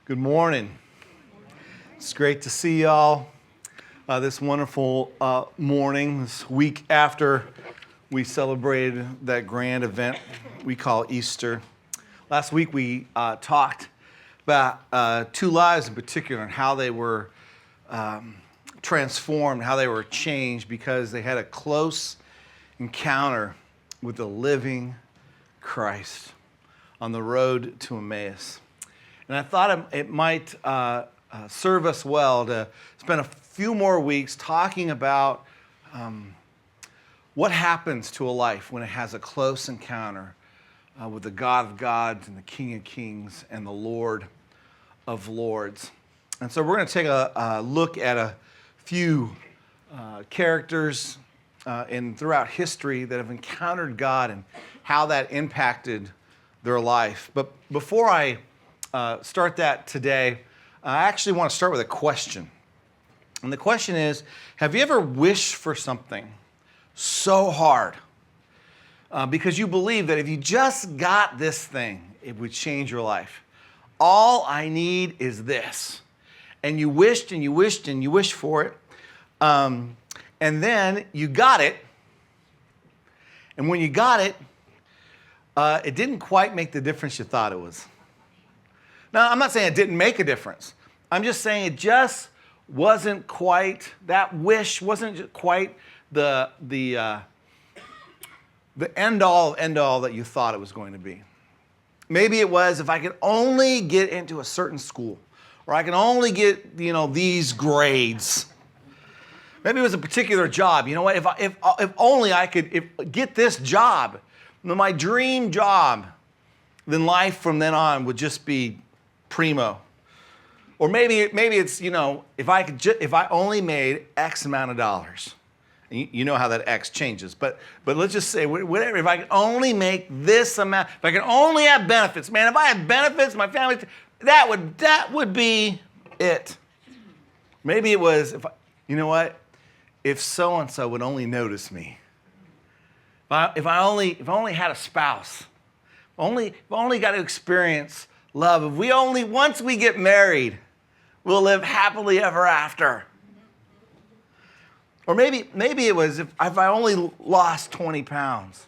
Good morning. It's great to see y'all this wonderful morning, this week after we celebrated that grand event we call Easter. Last week we talked about two lives in particular and how they were transformed, how they were changed because they had a close encounter with the living Christ on the road to Emmaus. And I thought it might serve us well to spend a few more weeks talking about what happens to a life when it has a close encounter with the God of gods and the King of kings and the Lord of lords. And so we're going to take a look at a few characters throughout history that have encountered God and how that impacted their life. But before I start that today, I actually want to start with a question. And the question is, have you ever wished for something so hard because you believe that if you just got this thing, it would change your life? All I need is this. And you wished and you wished and you wished for it. And then you got it. And when you got it, it didn't quite make the difference you thought it was. Now, I'm not saying it didn't make a difference. I'm just saying it just wasn't quite, that wish wasn't quite the end-all that you thought it was going to be. Maybe it was, if I could only get into a certain school, or I can only get, these grades. Maybe it was a particular job. You know what? If only I could get this job, my dream job, then life from then on would just be primo. Or maybe it's, if I only made X amount of dollars. And you know how that X changes. But let's just say, whatever, if I could only make this amount, if I could only have benefits, man, if I had benefits, my family, that would be it. Maybe it was, if so-and-so would only notice me. If I only had a spouse, if I only got to experience love. Once we get married, we'll live happily ever after. Or maybe it was if I only lost 20 pounds.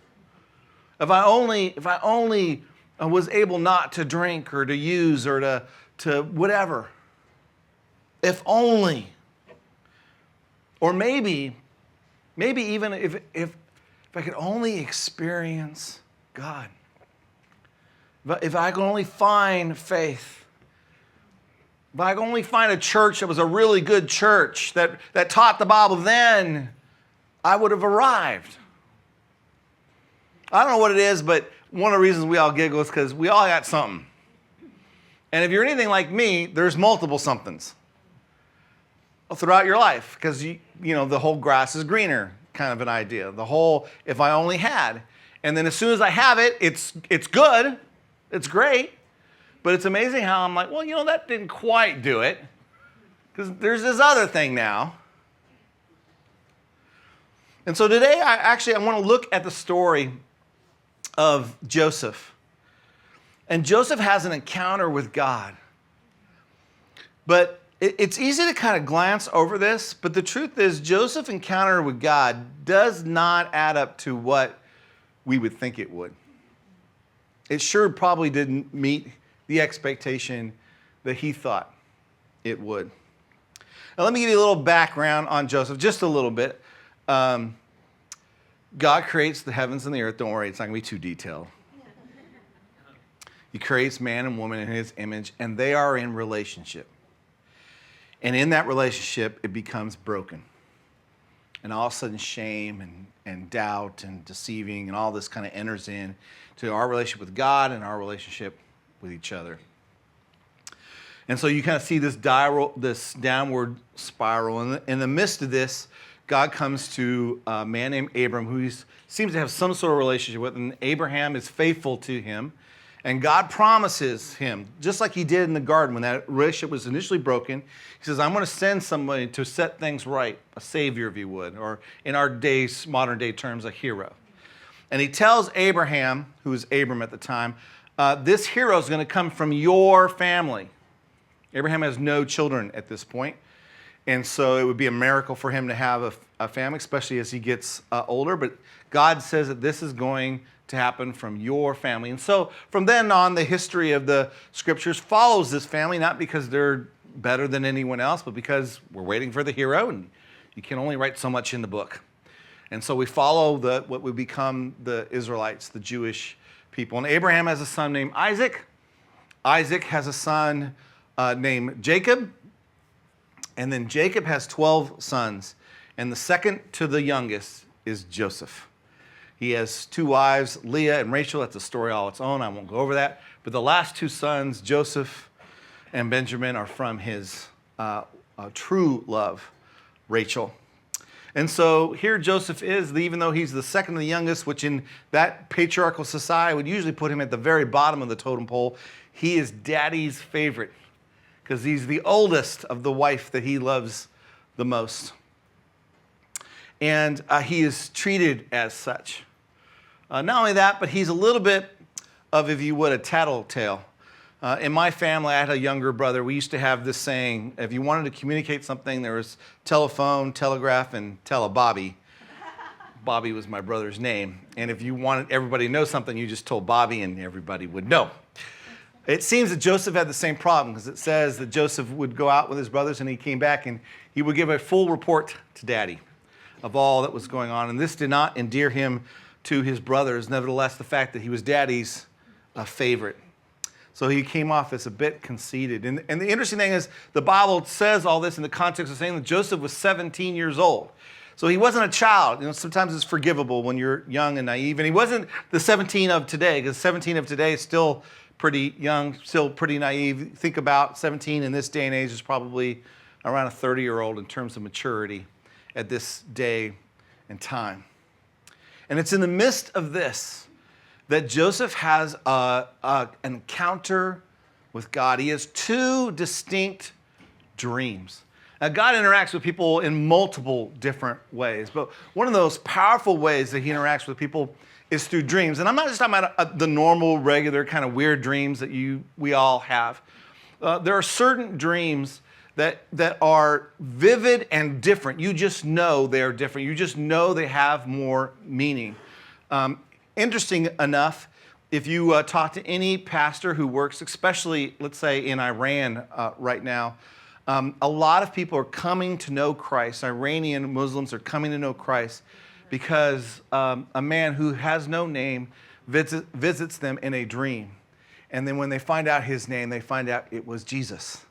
If I only was able not to drink or to use or to whatever. If only. Or maybe even if I could only experience God. If I could only find faith, if I could only find a church that was a really good church that taught the Bible, then I would have arrived. I don't know what it is, but one of the reasons we all giggle is because we all got something. And if you're anything like me, there's multiple somethings throughout your life because, the whole grass is greener kind of an idea. The whole, if I only had. And then as soon as I have it, it's good. It's great, but it's amazing how I'm like, well, that didn't quite do it because there's this other thing now. And so today, I want to look at the story of Joseph. And Joseph has an encounter with God. But it's easy to kind of glance over this, but the truth is Joseph's encounter with God does not add up to what we would think it would. It sure probably didn't meet the expectation that he thought it would. Now, let me give you a little background on Joseph, just a little bit. God creates the heavens and the earth. Don't worry, it's not going to be too detailed. He creates man and woman in his image, and they are in relationship. And in that relationship, it becomes broken. And all of a sudden, shame and doubt and deceiving and all this kind of enters in to our relationship with God and our relationship with each other. And so you kind of see this downward spiral. And in the midst of this, God comes to a man named Abram, who he seems to have some sort of relationship with. And Abraham is faithful to him. And God promises him, just like he did in the garden when that relationship was initially broken, he says, I'm going to send somebody to set things right, a savior, if you would, or in our days, modern day terms, a hero. And he tells Abraham, who was Abram at the time, this hero is going to come from your family. Abraham has no children at this point. And so it would be a miracle for him to have a family, especially as he gets older. But God says that this is going to happen from your family. And so from then on, the history of the scriptures follows this family, not because they're better than anyone else, but because we're waiting for the hero, and you can only write so much in the book. And so we follow what would become the Israelites, the Jewish people. And Abraham has a son named Isaac. Isaac has a son named Jacob. And then Jacob has 12 sons. And the second to the youngest is Joseph. He has 2 wives, Leah and Rachel. That's a story all its own. I won't go over that. But the last 2 sons, Joseph and Benjamin, are from his true love, Rachel. And so here Joseph is, even though he's the second to the youngest, which in that patriarchal society would usually put him at the very bottom of the totem pole, he is daddy's favorite because he's the oldest of the wife that he loves the most. And he is treated as such. Not only that, but he's a little bit of, if you would, a tattletale. In my family, I had a younger brother. We used to have this saying, if you wanted to communicate something, there was telephone, telegraph, and telebobby. Bobby was my brother's name. And if you wanted everybody to know something, you just told Bobby and everybody would know. It seems that Joseph had the same problem because it says that Joseph would go out with his brothers and he came back and he would give a full report to Daddy of all that was going on. And this did not endear him to his brothers. Nevertheless, the fact that he was Daddy's favorite. So he came off as a bit conceited. And the interesting thing is the Bible says all this in the context of saying that Joseph was 17 years old. So he wasn't a child. You know, sometimes it's forgivable when you're young and naive. And he wasn't the 17 of today, because 17 of today is still pretty young, still pretty naive. Think about 17 in this day and age is probably around a 30-year-old in terms of maturity at this day and time. And it's in the midst of this that Joseph has an encounter with God. He has 2 distinct dreams. Now, God interacts with people in multiple different ways, but one of those powerful ways that he interacts with people is through dreams. And I'm not just talking about the normal, regular, kind of weird dreams that we all have. There are certain dreams that are vivid and different. You just know they are different. You just know they have more meaning. Interesting enough, if you talk to any pastor who works, especially, let's say, in Iran right now, a lot of people are coming to know Christ. Iranian Muslims are coming to know Christ because a man who has no name visits them in a dream. And then when they find out his name, they find out it was Jesus.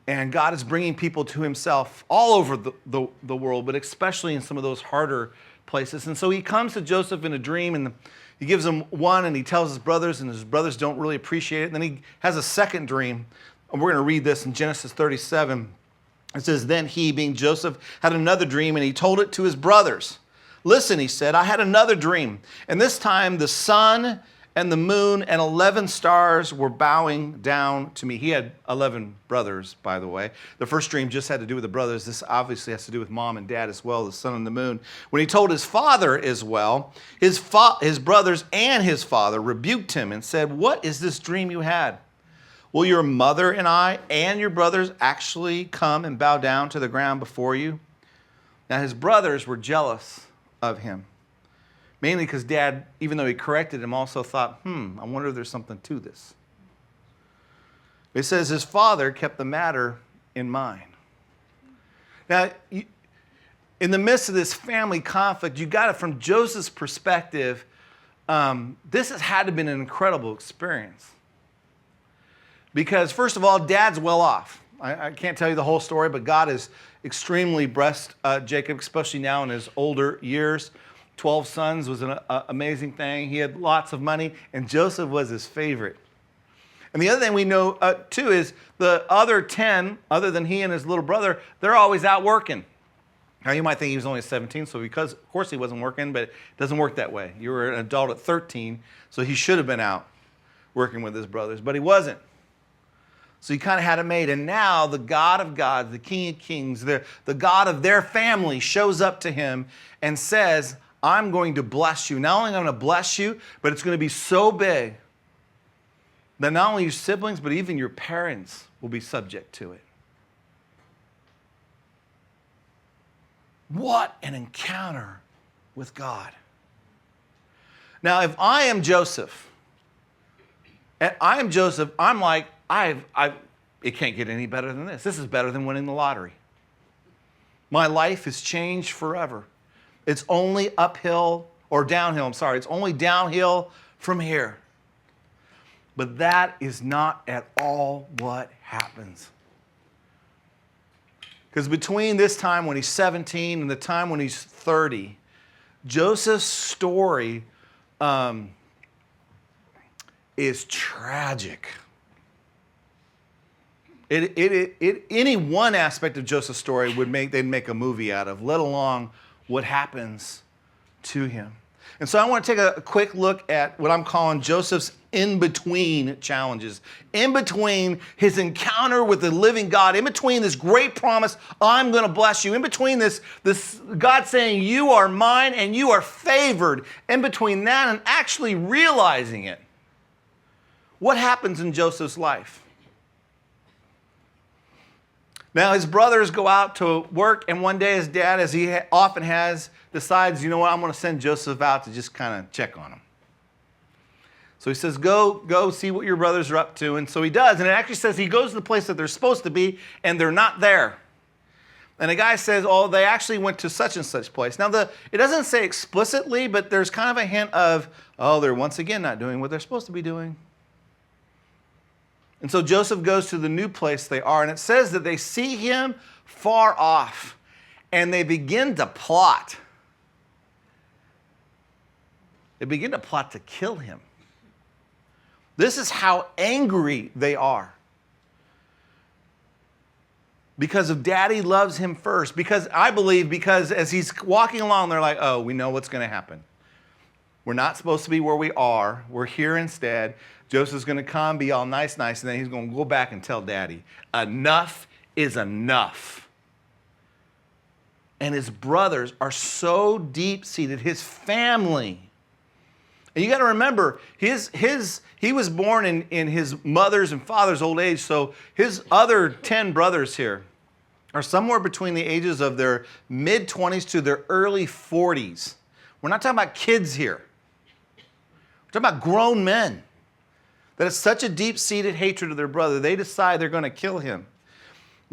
And God is bringing people to himself all over the world, but especially in some of those harder places. And so he comes to Joseph in a dream, and he gives him one, and he tells his brothers, and his brothers don't really appreciate it. And then he has a second dream, and we're going to read this in Genesis 37. It says, then he, being Joseph, had another dream, and he told it to his brothers. Listen, he said, I had another dream, and this time the sun and the moon and 11 stars were bowing down to me. He had 11 brothers, by the way. The first dream just had to do with the brothers. This obviously has to do with mom and dad as well, the sun and the moon. When he told his father as well, his brothers and his father rebuked him and said, what is this dream you had? Will your mother and I and your brothers actually come and bow down to the ground before you? Now his brothers were jealous of him. Mainly because Dad, even though he corrected him, also thought, I wonder if there's something to this. It says his father kept the matter in mind. Now, in the midst of this family conflict, you got it from Joseph's perspective, this has had to have been an incredible experience. Because first of all, Dad's well off. I can't tell you the whole story, but God has extremely blessed Jacob, especially now in his older years. 12 sons was an amazing thing. He had lots of money, and Joseph was his favorite. And the other thing we know, too, is the other 10, other than he and his little brother, they're always out working. Now, you might think he was only 17, so because, of course, he wasn't working, but it doesn't work that way. You were an adult at 13, so he should have been out working with his brothers, but he wasn't. So he kind of had it made. And now the God of gods, the King of kings, the God of their family shows up to him and says, I'm going to bless you. Not only am I going to bless you, but it's going to be so big that not only your siblings, but even your parents will be subject to it. What an encounter with God. Now, if I am Joseph, I'm like, it can't get any better than this. This is better than winning the lottery. My life has changed forever. It's only uphill or downhill, it's only downhill from here. But that is not at all what happens. Because between this time when he's 17 and the time when he's 30, Joseph's story is tragic. Any one aspect of Joseph's story they'd make a movie out of, let alone what happens to him. And so I want to take a quick look at what I'm calling Joseph's in-between challenges. In between his encounter with the living God, in between this great promise, I'm going to bless you, in between this God saying, you are mine and you are favored, in between that and actually realizing it. What happens in Joseph's life? Now, his brothers go out to work, and one day his dad, as he often has, decides, you know what, I'm going to send Joseph out to just kind of check on him. So he says, go see what your brothers are up to. And so he does. And it actually says he goes to the place that they're supposed to be, and they're not there. And the guy says, oh, they actually went to such and such place. Now, it doesn't say explicitly, but there's kind of a hint of, oh, they're once again not doing what they're supposed to be doing. And so Joseph goes to the new place they are, and it says that they see him far off, and they begin to plot. They begin to plot to kill him. This is how angry they are. Because of Daddy loves him first. Because as he's walking along, they're like, oh, we know what's going to happen. We're not supposed to be where we are. We're here instead. Joseph's going to come, be all nice, and then he's going to go back and tell Daddy, enough is enough. And his brothers are so deep-seated, his family. And you got to remember, he was born in his mother's and father's old age, so his other 10 brothers here are somewhere between the ages of their mid-20s to their early 40s. We're not talking about kids here. We're talking about grown men. That it's such a deep-seated hatred of their brother, they decide they're going to kill him.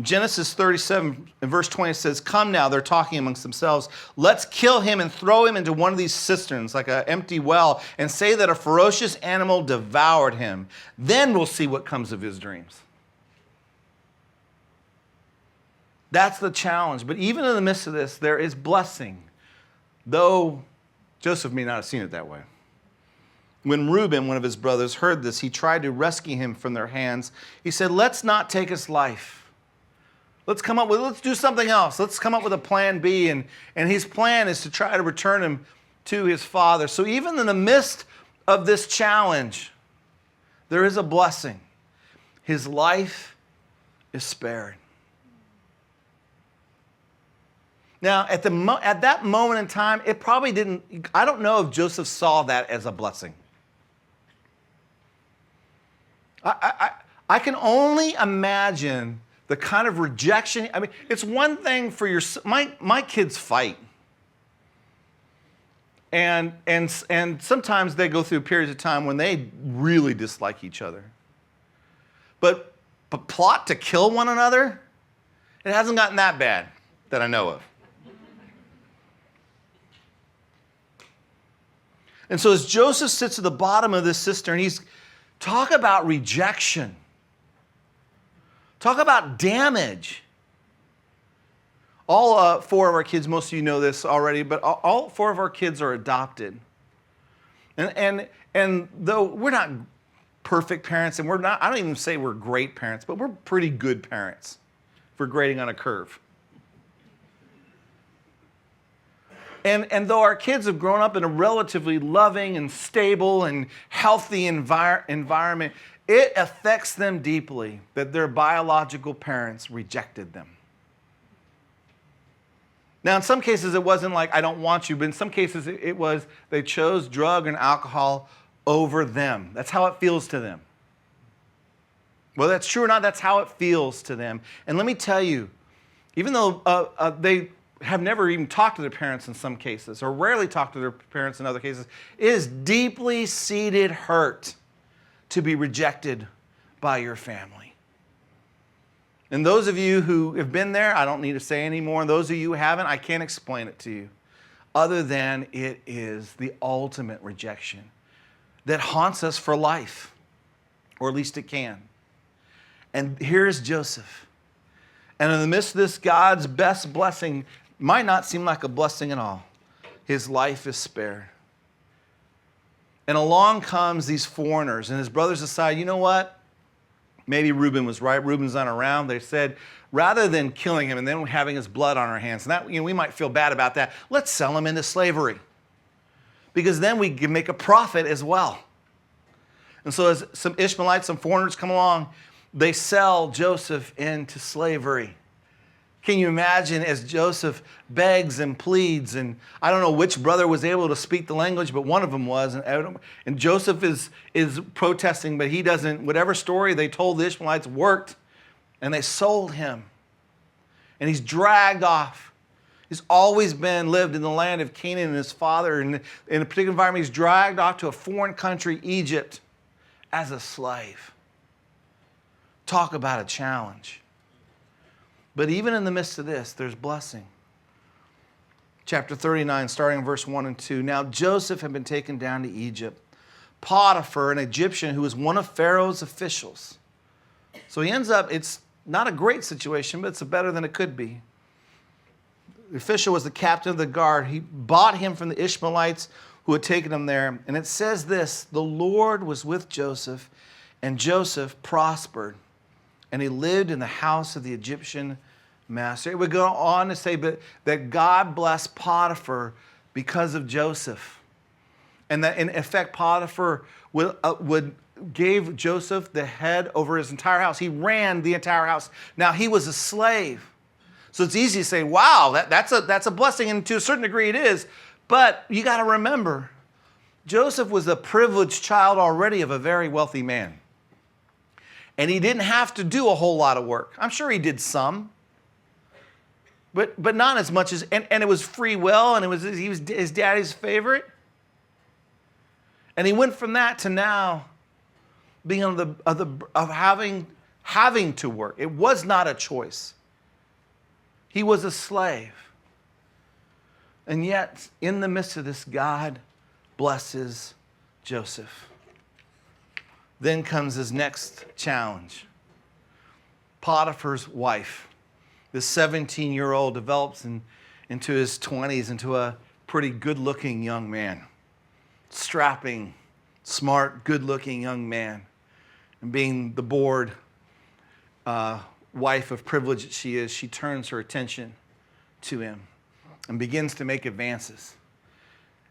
Genesis 37 and verse 20 says, come now, they're talking amongst themselves, let's kill him and throw him into one of these cisterns, like an empty well, and say that a ferocious animal devoured him. Then we'll see what comes of his dreams. That's the challenge. But even in the midst of this, there is blessing, though Joseph may not have seen it that way. When Reuben, one of his brothers, heard this, he tried to rescue him from their hands. He said, let's not take his life. Let's do something else. Let's come up with a plan B. And his plan is to try to return him to his father. So even in the midst of this challenge, there is a blessing. His life is spared. Now, at that moment in time, it probably didn't, I don't know if Joseph saw that as a blessing. I can only imagine the kind of rejection. I mean, it's one thing for my kids fight. And sometimes they go through periods of time when they really dislike each other. But plot to kill one another, it hasn't gotten that bad that I know of. And so as Joseph sits at the bottom of this cistern, talk about rejection. Talk about damage. All 4 of our kids, most of you know this already, but all 4 of our kids are adopted. And though we're not perfect parents, and I don't even say we're great parents, but we're pretty good parents for grading on a curve. And though our kids have grown up in a relatively loving and stable and healthy environment, it affects them deeply that their biological parents rejected them. Now, in some cases, it wasn't like, I don't want you, but in some cases, it was they chose drug and alcohol over them. That's how it feels to them. Whether that's true or not, that's how it feels to them. And let me tell you, even though they have never even talked to their parents in some cases, or rarely talked to their parents in other cases, it is deeply seated hurt to be rejected by your family. And those of you who have been there, I don't need to say anymore. And those of you who haven't, I can't explain it to you, other than it is the ultimate rejection that haunts us for life, or at least it can. And here's Joseph. And in the midst of this, God's best blessing might not seem like a blessing at all. His life is spared. And along comes these foreigners, and his brothers decide, you know what? Maybe Reuben was right. Reuben's not around. They said, rather than killing him and then having his blood on our hands, and that, we might feel bad about that, let's sell him into slavery. Because then we can make a profit as well. And so as some Ishmaelites, some foreigners come along, they sell Joseph into slavery. Can you imagine as Joseph begs and pleads, and I don't know which brother was able to speak the language, but one of them was, and Joseph is protesting, but he doesn't, whatever story they told the Ishmaelites worked, and they sold him. And he's dragged off. He's always lived in the land of Canaan, and his father, and in a particular environment, he's dragged off to a foreign country, Egypt, as a slave. Talk about a challenge. But even in the midst of this, there's blessing. Chapter 39, starting in verse 1 and 2. Now Joseph had been taken down to Egypt. Potiphar, an Egyptian who was one of Pharaoh's officials. So he ends up, it's not a great situation, but it's better than it could be. The official was the captain of the guard. He bought him from the Ishmaelites who had taken him there. And it says this, the Lord was with Joseph, and Joseph prospered. And he lived in the house of the Egyptian master. It would go on to say that God blessed Potiphar because of Joseph. And that in effect, Potiphar would gave Joseph the head over his entire house. He ran the entire house. Now he was a slave. So it's easy to say, wow, that's a blessing. And to a certain degree it is. But you got to remember, Joseph was a privileged child already of a very wealthy man. And he didn't have to do a whole lot of work. I'm sure he did some, but not as much as, and it was free will, and he was his daddy's favorite. And he went from that to now being of having to work. It was not a choice. He was a slave. And yet, in the midst of this, God blesses Joseph. Then comes his next challenge. Potiphar's wife, this 17-year-old, develops into his 20s into a pretty good-looking young man. Strapping, smart, good-looking young man. And being the bored wife of privilege that she is, she turns her attention to him and begins to make advances.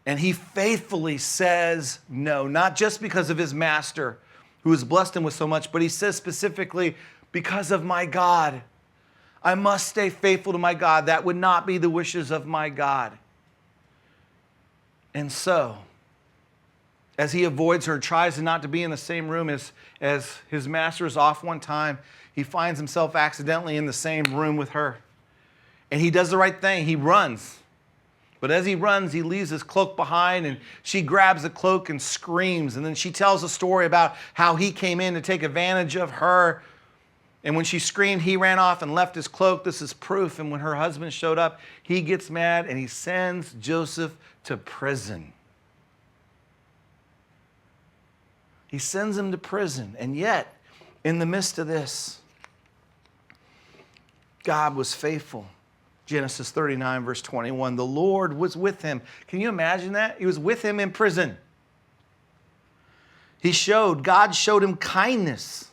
And he faithfully says no, not just because of his master, who has blessed him with so much, but he says specifically, because of my God. I must stay faithful to my God. That would not be the wishes of my God. And so, as he avoids her, tries not to be in the same room as his master is off one time, he finds himself accidentally in the same room with her. And he does the right thing. He runs. But as he runs, he leaves his cloak behind, and she grabs the cloak and screams. And then she tells a story about how he came in to take advantage of her. And when she screamed, he ran off and left his cloak. This is proof. And when her husband showed up, he gets mad and he sends Joseph to prison. He sends him to prison. And yet, in the midst of this, God was faithful. Genesis 39, verse 21, the Lord was with him. Can you imagine that? He was with him in prison. God showed him kindness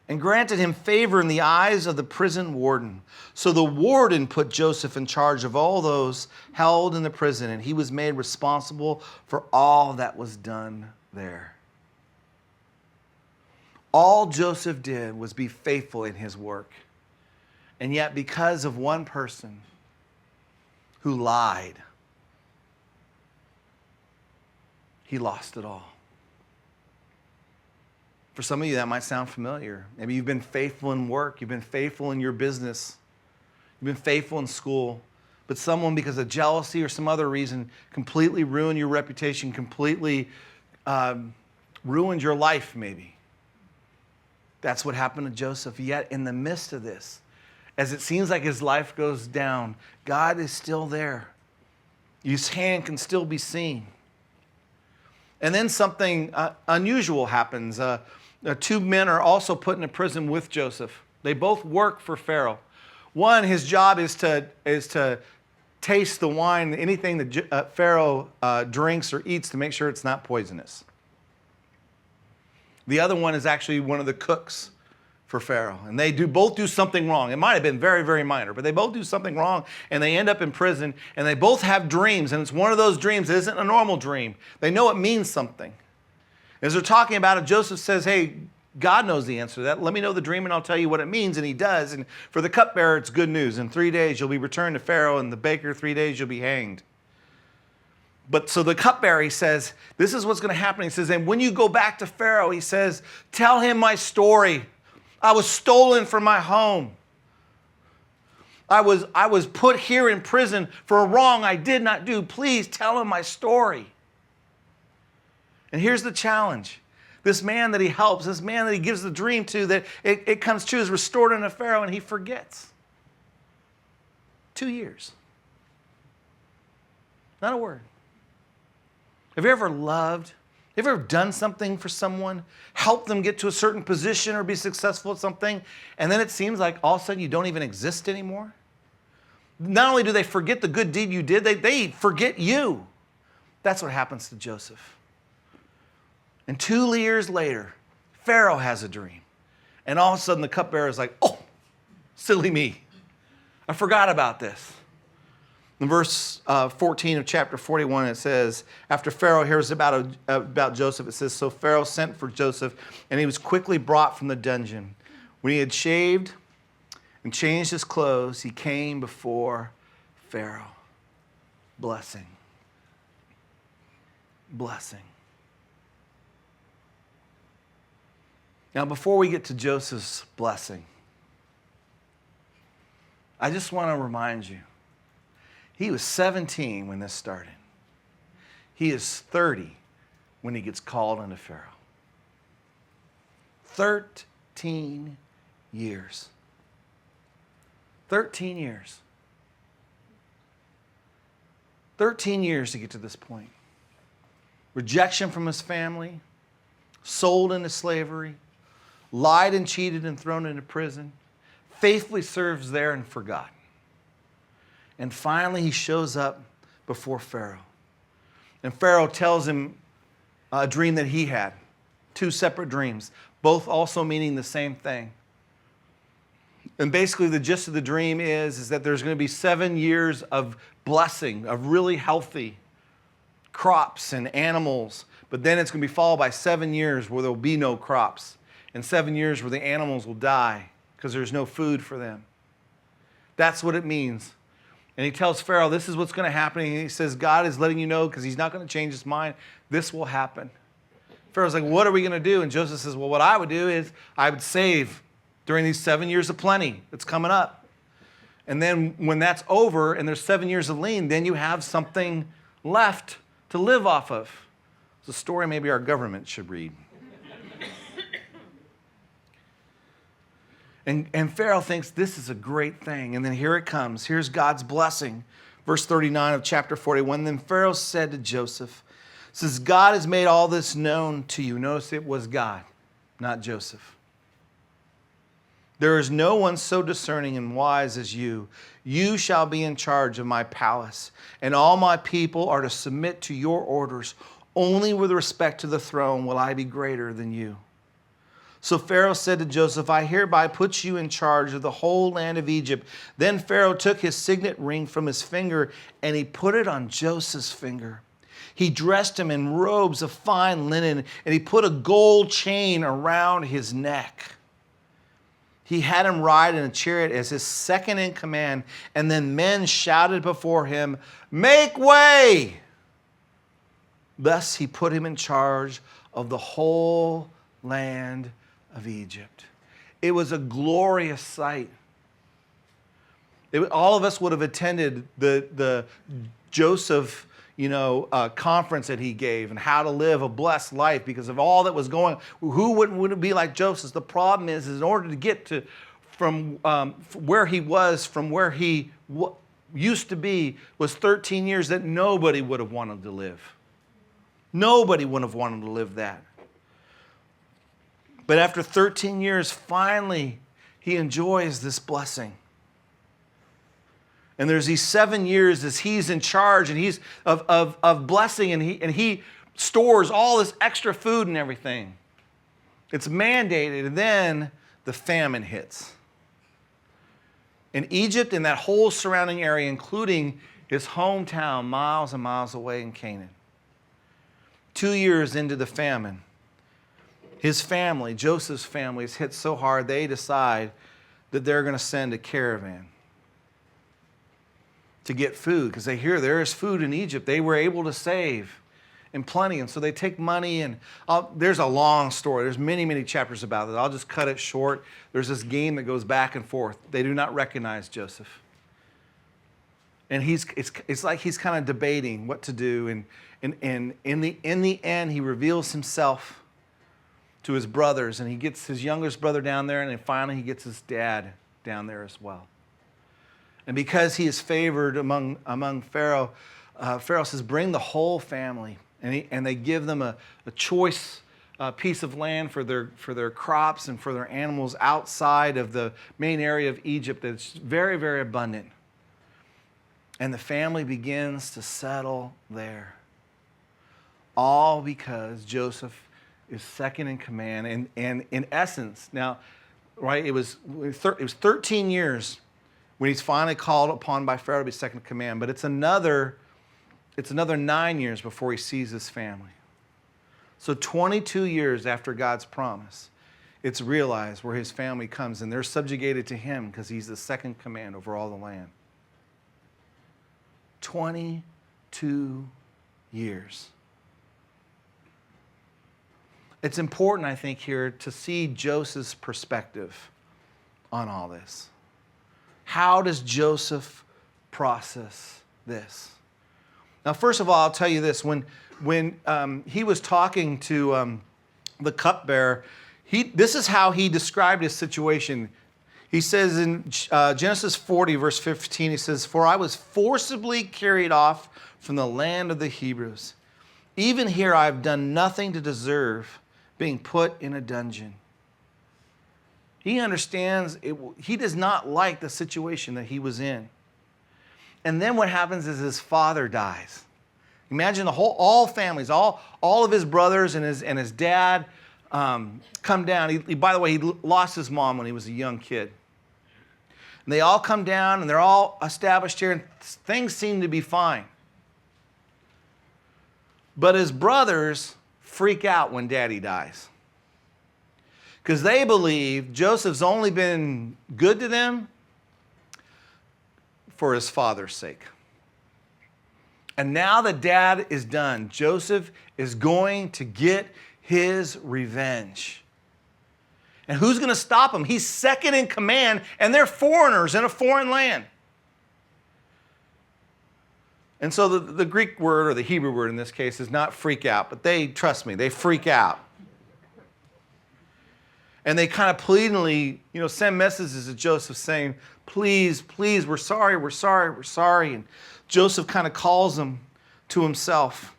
and granted him favor in the eyes of the prison warden. So the warden put Joseph in charge of all those held in the prison, and he was made responsible for all that was done there. All Joseph did was be faithful in his work. And yet, because of one person who lied, he lost it all. For some of you, that might sound familiar. Maybe you've been faithful in work. You've been faithful in your business. You've been faithful in school. But someone, because of jealousy or some other reason, completely ruined your reputation, completely ruined your life, maybe. That's what happened to Joseph. Yet in the midst of this, as it seems like his life goes down, God is still there. His hand can still be seen. And then something unusual happens. Two men are also put into prison with Joseph. They both work for Pharaoh. One, his job is to taste the wine, anything that Pharaoh drinks or eats, to make sure it's not poisonous. The other one is actually one of the cooks for Pharaoh. And they both do something wrong. It might have been very, very minor, but they both do something wrong, and they end up in prison, and they both have dreams, and it's one of those dreams that isn't a normal dream. They know it means something. As they're talking about it, Joseph says, hey, God knows the answer to that. Let me know the dream, and I'll tell you what it means. And he does. And for the cupbearer, it's good news. In 3 days, you'll be returned to Pharaoh, and the baker, 3 days, you'll be hanged. But so the cupbearer, he says, this is what's going to happen. He says, and when you go back to Pharaoh, he says, tell him my story. I was stolen from my home. I was put here in prison for a wrong I did not do. Please tell him my story. And here's the challenge. This man that he helps, this man that he gives the dream to, that it comes true, is restored unto Pharaoh, and he forgets. 2 years. Not a word. Have you ever loved? Have you ever done something for someone, helped them get to a certain position or be successful at something, and then it seems like all of a sudden you don't even exist anymore? Not only do they forget the good deed you did, they forget you. That's what happens to Joseph. And 2 years later, Pharaoh has a dream. And all of a sudden the cupbearer is like, oh, silly me. I forgot about this. In verse 14 of chapter 41, it says, after Pharaoh hears about Joseph, it says, so Pharaoh sent for Joseph, and he was quickly brought from the dungeon. When he had shaved and changed his clothes, he came before Pharaoh. Blessing. Blessing. Now, before we get to Joseph's blessing, I just want to remind you, he was 17 when this started. He is 30 when he gets called into Pharaoh. 13 years. 13 years. 13 years to get to this point. Rejection from his family, sold into slavery, lied and cheated and thrown into prison, faithfully serves there and forgotten. And finally, he shows up before Pharaoh. And Pharaoh tells him a dream that he had. 2 separate dreams, both also meaning the same thing. And basically, the gist of the dream is that there's going to be 7 years of blessing, of really healthy crops and animals. But then it's going to be followed by 7 years where there will be no crops. And 7 years where the animals will die because there's no food for them. That's what it means. And he tells Pharaoh, this is what's going to happen. And he says, God is letting you know because he's not going to change his mind. This will happen. Pharaoh's like, what are we going to do? And Joseph says, well, what I would do is I would save during these 7 years of plenty that's coming up. And then when that's over and there's 7 years of lean, then you have something left to live off of. It's a story maybe our government should read. And Pharaoh thinks this is a great thing. And then here it comes. Here's God's blessing. Verse 39 of chapter 41. Then Pharaoh said to Joseph, since God has made all this known to you. Notice it was God, not Joseph. There is no one so discerning and wise as you. You shall be in charge of my palace, and all my people are to submit to your orders. Only with respect to the throne will I be greater than you. So Pharaoh said to Joseph, I hereby put you in charge of the whole land of Egypt. Then Pharaoh took his signet ring from his finger, and he put it on Joseph's finger. He dressed him in robes of fine linen, and he put a gold chain around his neck. He had him ride in a chariot as his second in command, and then men shouted before him, make way! Thus he put him in charge of the whole land of Egypt. It was a glorious sight. All of us would have attended the Joseph, conference that he gave and how to live a blessed life because of all that was going on. Who wouldn't be like Joseph? The problem is in order to get from where he was, from where he used to be, was 13 years that nobody would have wanted to live. Nobody would have wanted to live that. But after 13 years, finally, he enjoys this blessing. And there's these 7 years as he's in charge and he's of blessing and he stores all this extra food and everything. It's mandated, and then the famine hits. In Egypt and that whole surrounding area, including his hometown miles and miles away in Canaan. 2 years into the famine, his family, Joseph's family, is hit so hard they decide that they're going to send a caravan to get food because they hear there is food in Egypt. They were able to save in plenty, and so they take money, and there's a long story. There's many, many chapters about it. I'll just cut it short. There's this game that goes back and forth. They do not recognize Joseph. And it's like he's kind of debating what to do, and in the end, he reveals himself to his brothers, and he gets his youngest brother down there, and then finally he gets his dad down there as well. And because he is favored among Pharaoh, Pharaoh says, bring the whole family. And they give them a choice piece of land for their crops and for their animals outside of the main area of Egypt that's very, very abundant. And the family begins to settle there. All because Joseph is second in command. And in essence, now, right, it was 13 years when he's finally called upon by Pharaoh to be second in command. But it's another 9 years before he sees his family. So 22 years after God's promise, it's realized where his family comes, and they're subjugated to him because he's the second command over all the land. 22 years. It's important, I think, here to see Joseph's perspective on all this. How does Joseph process this? Now, first of all, I'll tell you this. When he was talking to the cupbearer, this is how he described his situation. He says in Genesis 40, verse 15, he says, "For I was forcibly carried off from the land of the Hebrews. Even here I have done nothing to deserve being put in a dungeon." He understands, he does not like the situation that he was in. And then what happens is his father dies. Imagine all families, all of his brothers and his dad come down. By the way, he lost his mom when he was a young kid. And they all come down, and they're all established here, and things seem to be fine. But his brothers freak out when daddy dies, because they believe Joseph's only been good to them for his father's sake. And now that dad is done, Joseph is going to get his revenge. And who's going to stop him? He's second in command, and they're foreigners in a foreign land. And so the Greek word, or the Hebrew word in this case, is not freak out, but trust me, they freak out. And they kind of pleadingly, send messages to Joseph saying, please, please, we're sorry, we're sorry, we're sorry. And Joseph kind of calls them to himself.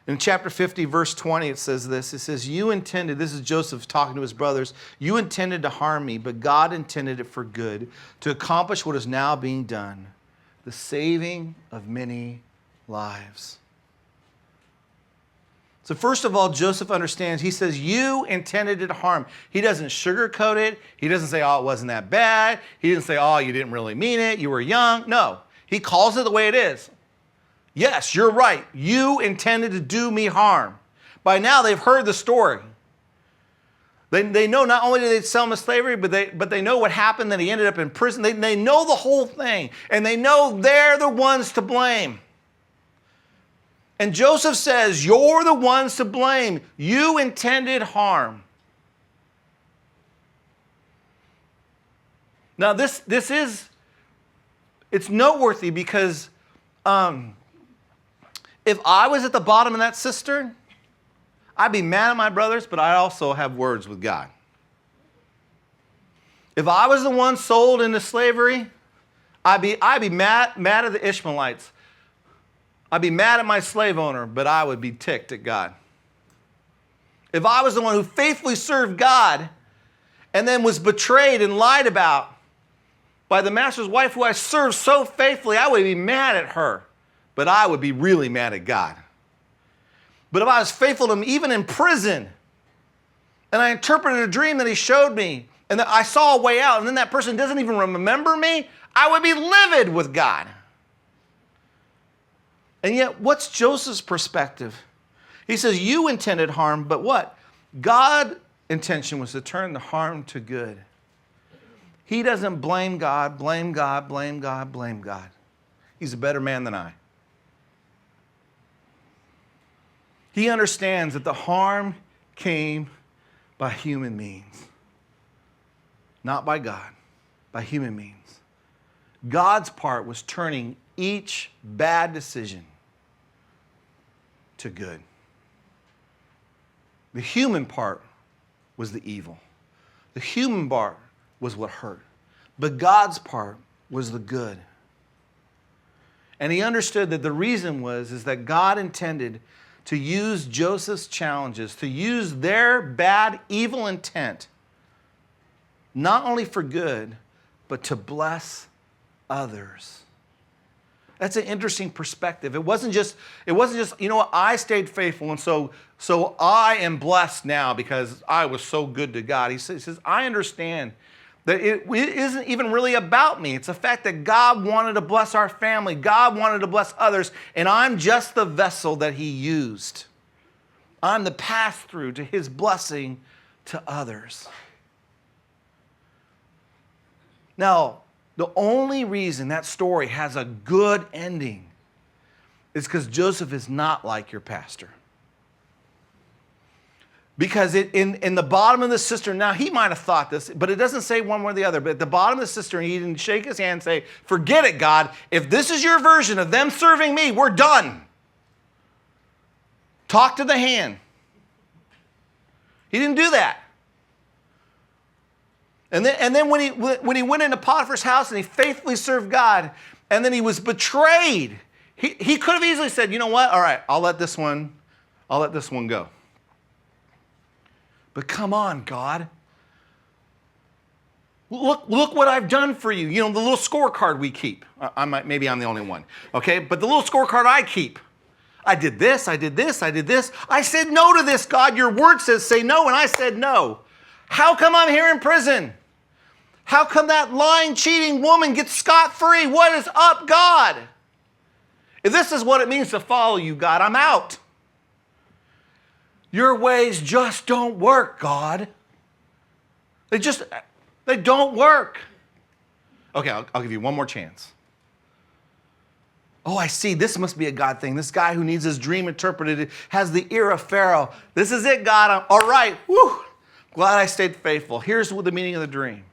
In chapter 50, verse 20, it says this. It says, this is Joseph talking to his brothers, "You intended to harm me, but God intended it for good, to accomplish what is now being done, the saving of many lives." So first of all, Joseph understands. He says, you intended it to harm. He doesn't sugarcoat it. He doesn't say, oh, it wasn't that bad. He didn't say, oh, you didn't really mean it. You were young. No, he calls it the way it is. Yes, you're right. You intended to do me harm. By now, they've heard the story. They know not only did they sell him to slavery, but they know what happened, that he ended up in prison. They know the whole thing, and they know they're the ones to blame. And Joseph says, you're the ones to blame. You intended harm. Now it's noteworthy because if I was at the bottom of that cistern, I'd be mad at my brothers, but I also have words with God. If I was the one sold into slavery, I'd be mad at the Ishmaelites. I'd be mad at my slave owner, but I would be ticked at God. If I was the one who faithfully served God and then was betrayed and lied about by the master's wife who I served so faithfully, I would be mad at her, but I would be really mad at God. But if I was faithful to him, even in prison, and I interpreted a dream that he showed me, and that I saw a way out, and then that person doesn't even remember me, I would be livid with God. And yet, what's Joseph's perspective? He says, you intended harm, but what? God's intention was to turn the harm to good. He doesn't blame God, blame God, blame God, blame God. He's a better man than I. He understands that the harm came by human means. Not by God, by human means. God's part was turning each bad decision to good. The human part was the evil. The human part was what hurt. But God's part was the good. And he understood that the reason is that God intended to use Joseph's challenges, to use their bad, evil intent, not only for good, but to bless others. That's an interesting perspective. It wasn't just, you know what, I stayed faithful, and so I am blessed now because I was so good to God. He says, I understand that it isn't even really about me. It's the fact that God wanted to bless our family. God wanted to bless others, and I'm just the vessel that he used. I'm the pass-through to his blessing to others. Now, the only reason that story has a good ending is because Joseph is not like your pastor. Because in the bottom of the cistern, now he might have thought this, but it doesn't say one way or the other. But at the bottom of the cistern, he didn't shake his hand and say, forget it, God. If this is your version of them serving me, we're done. Talk to the hand. He didn't do that. And then when he went into Potiphar's house and he faithfully served God, and then he was betrayed, he could have easily said, you know what? All right, I'll let this one go. But come on, God. Look what I've done for you. You know, the little scorecard we keep. Maybe I'm the only one, okay? But the little scorecard I keep. I did this, I did this, I did this. I said no to this, God. Your word says say no, and I said no. How come I'm here in prison? How come that lying, cheating woman gets scot-free? What is up, God? If this is what it means to follow you, God, I'm out. Your ways just don't work, God. They don't work. Okay, I'll give you one more chance. Oh, I see. This must be a God thing. This guy who needs his dream interpreted has the ear of Pharaoh. This is it, God. All right. Whew. Glad I stayed faithful. Here's the meaning of the dream.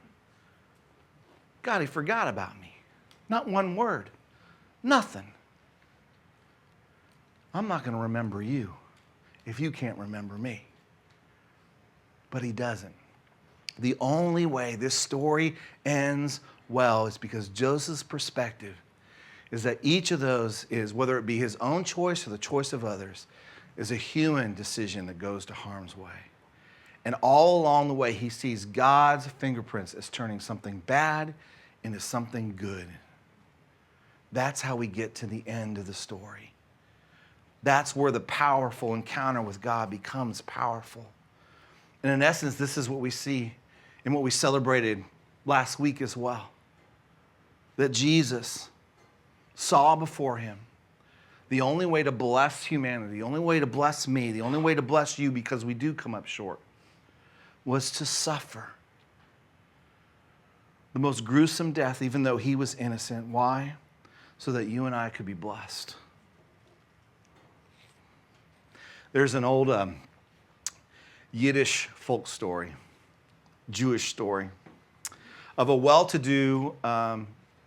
God, he forgot about me. Not one word. Nothing. I'm not going to remember you if you can't remember me. But he doesn't. The only way this story ends well is because Joseph's perspective is that each of those is, whether it be his own choice or the choice of others, is a human decision that goes to harm's way. And all along the way, he sees God's fingerprints as turning something bad into something good. That's how we get to the end of the story. That's where the powerful encounter with God becomes powerful. And in essence, this is what we see in what we celebrated last week as well. That Jesus saw before him the only way to bless humanity, the only way to bless me, the only way to bless you, because we do come up short, was to suffer the most gruesome death, even though he was innocent. Why? So that you and I could be blessed. There's an old Yiddish folk story, Jewish story, of a well-to-do,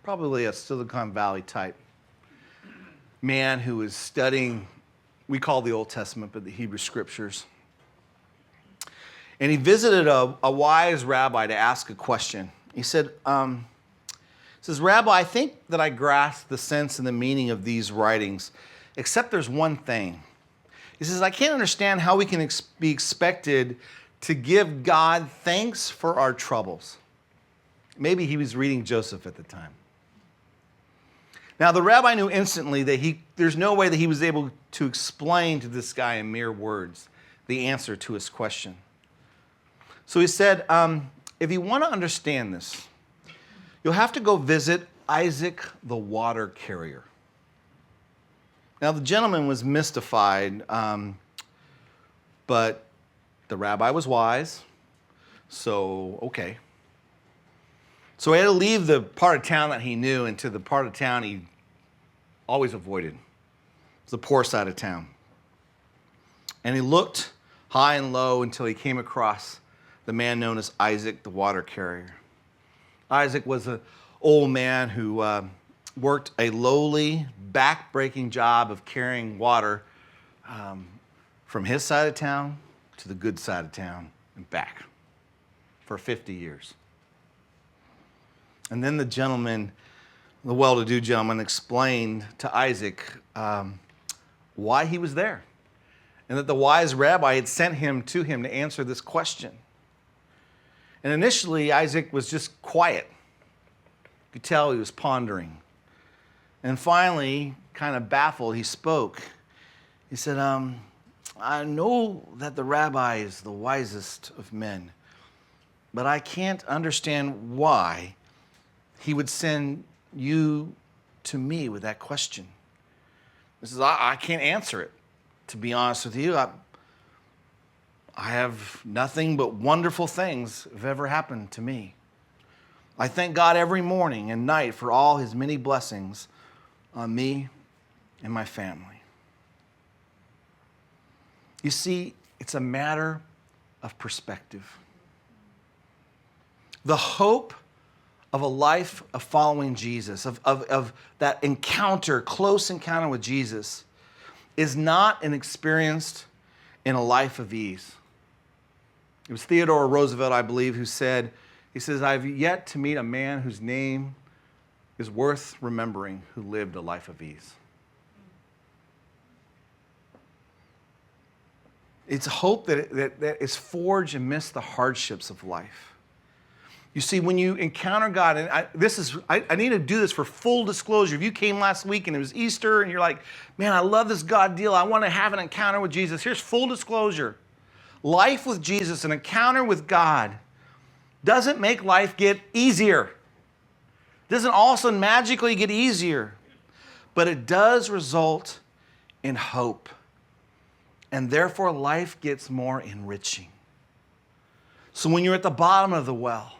probably a Silicon Valley type man who was studying, we call the Old Testament, but the Hebrew Scriptures. And he visited a wise rabbi to ask a question. He said, Rabbi, I think that I grasp the sense and the meaning of these writings, except there's one thing. He says, I can't understand how we can be expected to give God thanks for our troubles. Maybe he was reading Joseph at the time. Now, the rabbi knew instantly that there's no way that he was able to explain to this guy in mere words the answer to his question. So he said, if you want to understand this, you'll have to go visit Isaac the water carrier. Now, the gentleman was mystified, but the rabbi was wise, so okay. So he had to leave the part of town that he knew into the part of town he always avoided. It's the poor side of town. And he looked high and low until he came across the man known as Isaac the water carrier. Isaac was an old man who worked a lowly, back-breaking job of carrying water from his side of town to the good side of town and back for 50 years. And then the well-to-do gentleman, explained to Isaac why he was there, and that the wise rabbi had sent him to him to answer this question. And initially, Isaac was just quiet. You could tell he was pondering. And finally, kind of baffled, he spoke. He said, I know that the rabbi is the wisest of men, but I can't understand why he would send you to me with that question. He says, I can't answer it, to be honest with you. I have nothing but wonderful things have ever happened to me. I thank God every morning and night for all his many blessings on me and my family. You see, it's a matter of perspective. The hope of a life of following Jesus, of that encounter, close encounter with Jesus, is not an experience in a life of ease. It was Theodore Roosevelt, I believe, who said, he says, I've yet to meet a man whose name is worth remembering who lived a life of ease. It's hope that is forged amidst the hardships of life. You see, when you encounter God, and I need to do this for full disclosure. If you came last week and it was Easter and you're like, man, I love this God deal. I want to have an encounter with Jesus. Here's full disclosure. Life with Jesus, an encounter with God, doesn't make life get easier. Doesn't also magically get easier. But it does result in hope. And therefore, life gets more enriching. So when you're at the bottom of the well,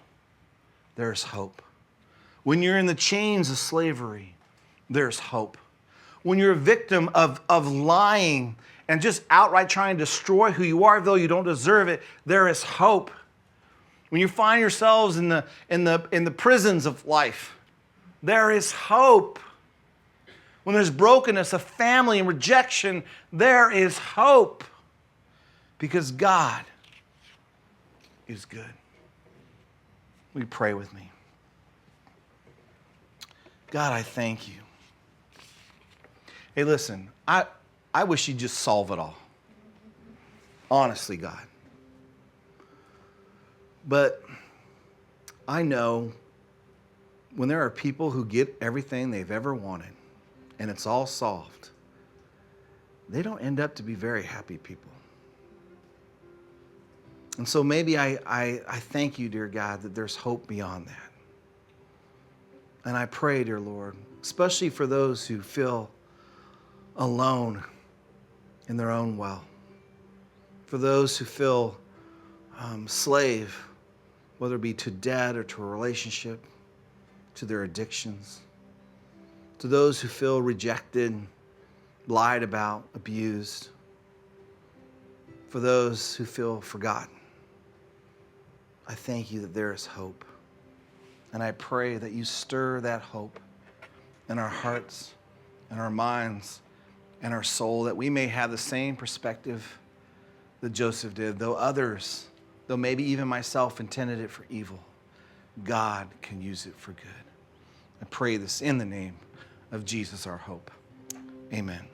there's hope. When you're in the chains of slavery, there's hope. When you're a victim of lying and just outright trying to destroy who you are, though you don't deserve it, there is hope. When you find yourselves in the prisons of life, there is hope. When there's brokenness of family and rejection, there is hope. Because God is good. Will you pray with me? God, I thank you. Hey, listen, I wish you'd just solve it all. Honestly, God. But I know when there are people who get everything they've ever wanted and it's all solved, they don't end up to be very happy people. And so maybe I thank you, dear God, that there's hope beyond that. And I pray, dear Lord, especially for those who feel alone in their own well, for those who feel slave, whether it be to debt or to a relationship, to their addictions, to those who feel rejected, lied about, abused. for those who feel forgotten. I thank you that there is hope. And I pray that you stir that hope in our hearts, in our minds, and our soul, that we may have the same perspective that Joseph did. Though maybe even myself intended it for evil, God can use it for good. I pray this in the name of Jesus, our hope. Amen.